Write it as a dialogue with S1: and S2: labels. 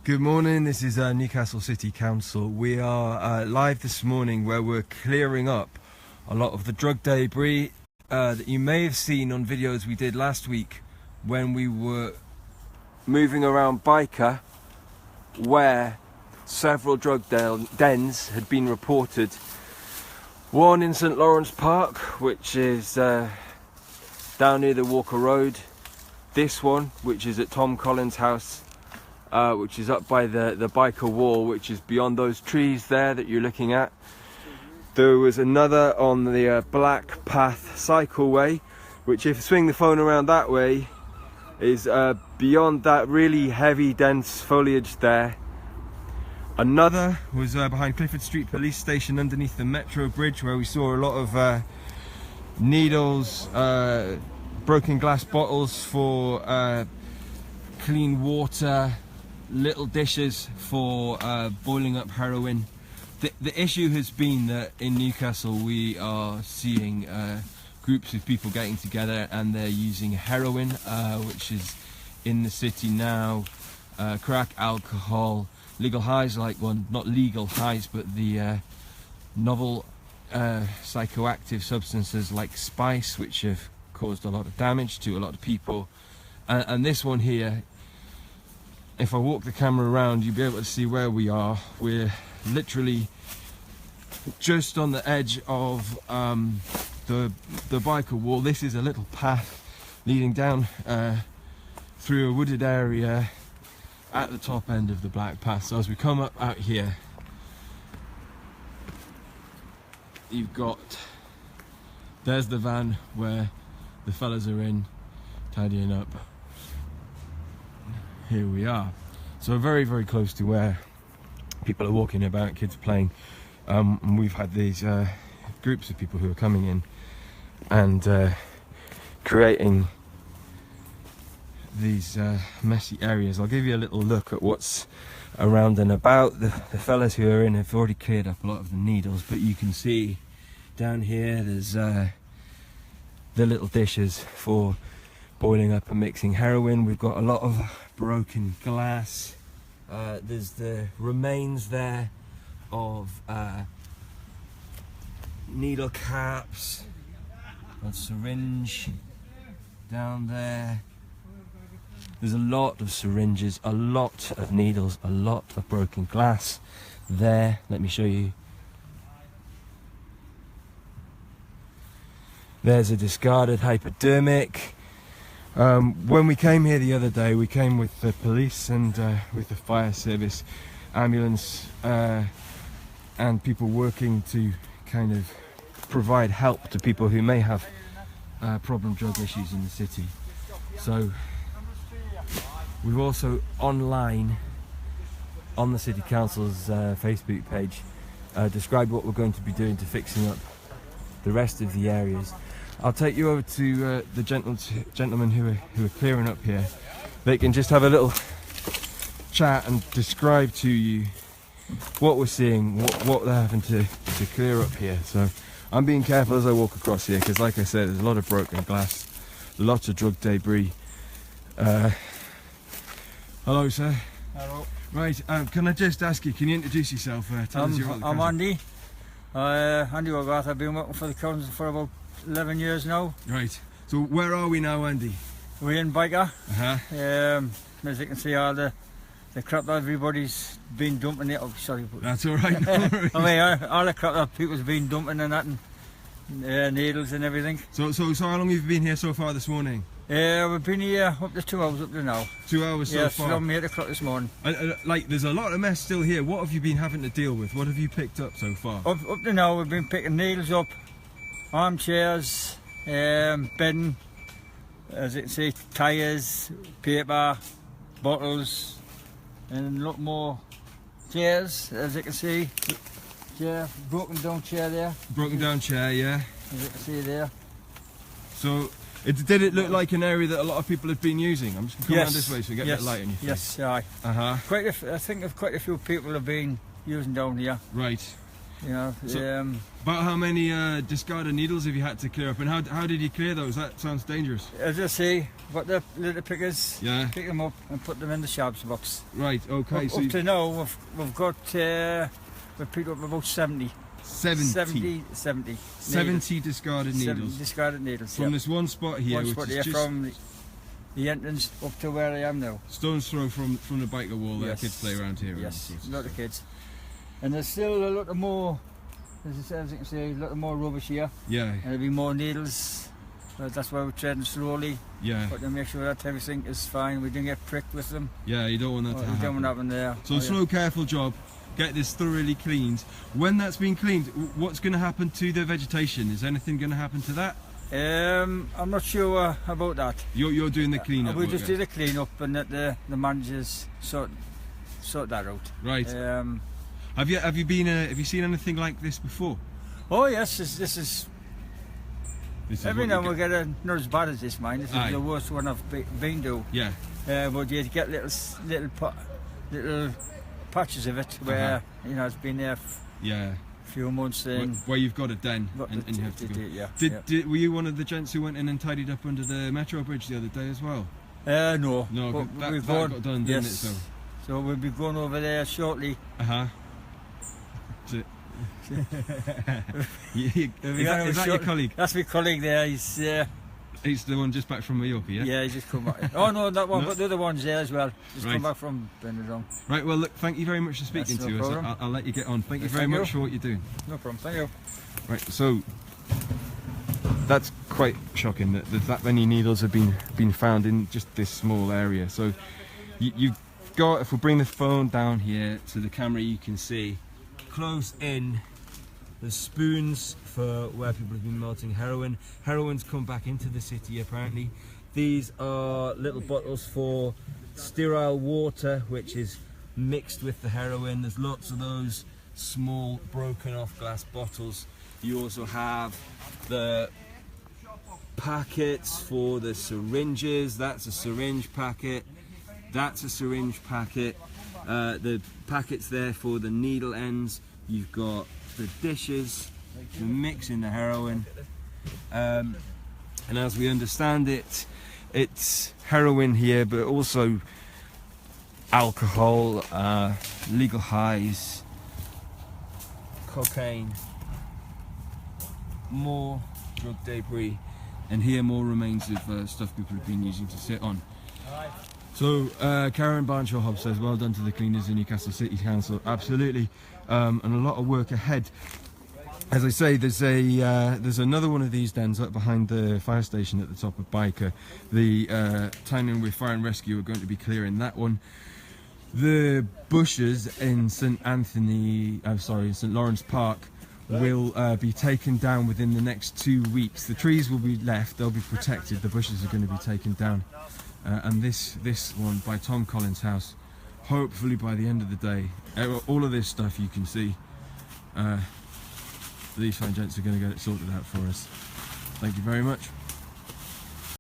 S1: Good morning, this is Newcastle City Council. We are live this morning where we're clearing up a lot of the drug debris that you may have seen on videos we did last week when we were moving around Byker, where several drug dens had been reported. One in St Lawrence Park, which is down near the Walker Road. This one, which is at Tom Collins' house, which is up by the Byker wall, which is beyond those trees there that you're looking at. There was another on the Black Path cycleway, which, if you swing the phone around that way, is beyond that really heavy dense foliage there. Another was behind Clifford Street Police Station underneath the Metro Bridge, where we saw a lot of needles, broken glass bottles for clean water, little dishes for boiling up heroin. The issue has been that in Newcastle we are seeing groups of people getting together and they're using heroin, which is in the city now, crack, alcohol, legal highs, like, well, not legal highs, but the novel psychoactive substances like spice, which have caused a lot of damage to a lot of people. And this one here, if I walk the camera around, you'll be able to see where we are. We're literally just on the edge of the Byker wall. This is a little path leading down through a wooded area at the top end of the Black Path. So as we come up out here, you've got, there's the van where the fellas are in, tidying up. Here we are. So very, very close to where people are walking about, kids playing. And we've had these groups of people who are coming in and creating these messy areas. I'll give you a little look at what's around and about. The fellas who are in have already cleared up a lot of the needles, but you can see down here there's the little dishes for boiling up and mixing heroin. We've got a lot of broken glass. There's the remains there of needle caps, a syringe down there. There's a lot of syringes, a lot of needles, a lot of broken glass there. Let me show you. There's a discarded hypodermic. When we came here the other day, we came with the police and with the fire service, ambulance, and people working to kind of provide help to people who may have problem drug issues in the city. So we've also online on the City Council's Facebook page described what we're going to be doing to fixing up the rest of the areas. I'll take you over to the gentlemen who are clearing up here. They can just have a little chat and describe to you what we're seeing, what they're having to clear up here. So I'm being careful as I walk across here, because like I said, there's a lot of broken glass, lots of drug debris. Hello, sir.
S2: Hello.
S1: Right, can I just ask you, can you introduce yourself?
S2: I'm Andy. Andy Hogarth. I've been working for the council for about 11 years now.
S1: Right, so where are we now, Andy?
S2: We're in Byker.
S1: As
S2: you can see, all the crap that everybody's been dumping it. Oh, sorry.
S1: That's alright, no worries.
S2: I mean, all the crap that people's been dumping and that, and needles and everything.
S1: So how long have you been here so far this morning?
S2: We've been here up to 2 hours up to now.
S1: 2 hours so far?
S2: Yes, from 8 o'clock this morning.
S1: Like, there's a lot of mess still here. What have you been having to deal with? What have you picked up so far?
S2: Up to now, we've been picking needles up, armchairs, bedding, as you can see, tyres, paper, bottles, and a lot more chairs, as you can see. Chair, broken down chair there.
S1: Broken down chair, yeah.
S2: As you can see there.
S1: So, did it look like an area that a lot of people have been using? I'm just going to come around this way so we get a bit of light on your face.
S2: Yes, aye.
S1: Uh-huh.
S2: I think quite a few people have been using down here.
S1: Right.
S2: You know,
S1: So- About how many discarded needles have you had to clear up, and how did you clear those? That sounds dangerous.
S2: as I say, got the little pickers,
S1: Yeah.
S2: pick them up and put them in the sharps box.
S1: Right. Okay. So
S2: Up to now, we've got, we've picked up about 70.
S1: 70
S2: needles.
S1: discarded
S2: 70
S1: needles
S2: discarded needles.
S1: from this one spot here,
S2: One
S1: which
S2: spot
S1: is
S2: here
S1: just
S2: from the entrance up to where I am now.
S1: stone's throw from the biker wall. There,
S2: Yes.
S1: kids play around here. and all
S2: Yes,
S1: sorts
S2: a
S1: of
S2: lot of
S1: stuff.
S2: kids. And there's still a lot of more, as you can say, a lot of more rubbish here.
S1: Yeah.
S2: And there'll be more needles. That's why we're treading slowly,
S1: Yeah.
S2: but to make sure that everything is fine. We didn't get pricked with them.
S1: Yeah. You don't want that
S2: We
S1: to
S2: don't
S1: happen.
S2: want happen there.
S1: So slow, careful job. Get this thoroughly cleaned. When that's been cleaned, what's going to happen to the vegetation? Is anything going to happen to that?
S2: I'm not sure about that.
S1: You're doing the clean up.
S2: We just did a clean up and that the managers sort that out.
S1: Right. Have you seen anything like this before?
S2: Oh yes, this is
S1: This is
S2: every
S1: what
S2: now
S1: you
S2: we get a not as bad as this mine. This
S1: Aye.
S2: is the worst one I've been to.
S1: Yeah.
S2: But you get little patches of it where you know it's been there
S1: Yeah.
S2: a few months and
S1: Where you've got a den
S2: got
S1: and you have to go.
S2: yeah.
S1: Were you one of the gents who went in and tidied up under the metro bridge the other day as well?
S2: No.
S1: No,
S2: but
S1: that
S2: we've
S1: got done, didn't
S2: yes.
S1: it?
S2: So we'll be going over there shortly.
S1: Is that your colleague?
S2: That's my colleague there. He's
S1: He's the one just back from Mallorca, yeah?
S2: yeah, he's just come back. Oh no, that one,
S1: No.
S2: but the other one's there as well. He's
S1: Right.
S2: come back from Benidorm.
S1: Right, well, look, thank you very much for speaking
S2: That's
S1: to
S2: no
S1: us.
S2: problem.
S1: I'll let you get on. Thank you very
S2: Thank you.
S1: much for what you're doing.
S2: No problem. Thank you.
S1: Right, so that's quite shocking that many needles have been found in just this small area. So you've got, if we bring the phone down here to the camera, you can see close in the spoons for where people have been melting heroin. Heroin's come back into the city apparently. These are little bottles for sterile water, which is mixed with the heroin. There's lots of those small broken off glass bottles. You also have the packets for the syringes. That's a syringe packet. That's a syringe packet. The packets there for the needle ends. You've got the dishes for mixing the heroin. And as we understand it, it's heroin here, but also alcohol, legal highs, cocaine, more drug debris, and here more remains of stuff people have been using to sit on. So Karen Barnshaw Hobbs says, well done to the cleaners in Newcastle City Council. Absolutely, and a lot of work ahead. As I say, there's another one of these dens up behind the fire station at the top of Byker. The Tyne with Fire and Rescue are going to be clearing that one. The bushes in St Lawrence Park will be taken down within the next 2 weeks. The trees will be left, they'll be protected, the bushes are going to be taken down. And this one by Tom Collins' house, hopefully by the end of the day, all of this stuff you can see, these fine gents are going to get it sorted out for us. Thank you very much.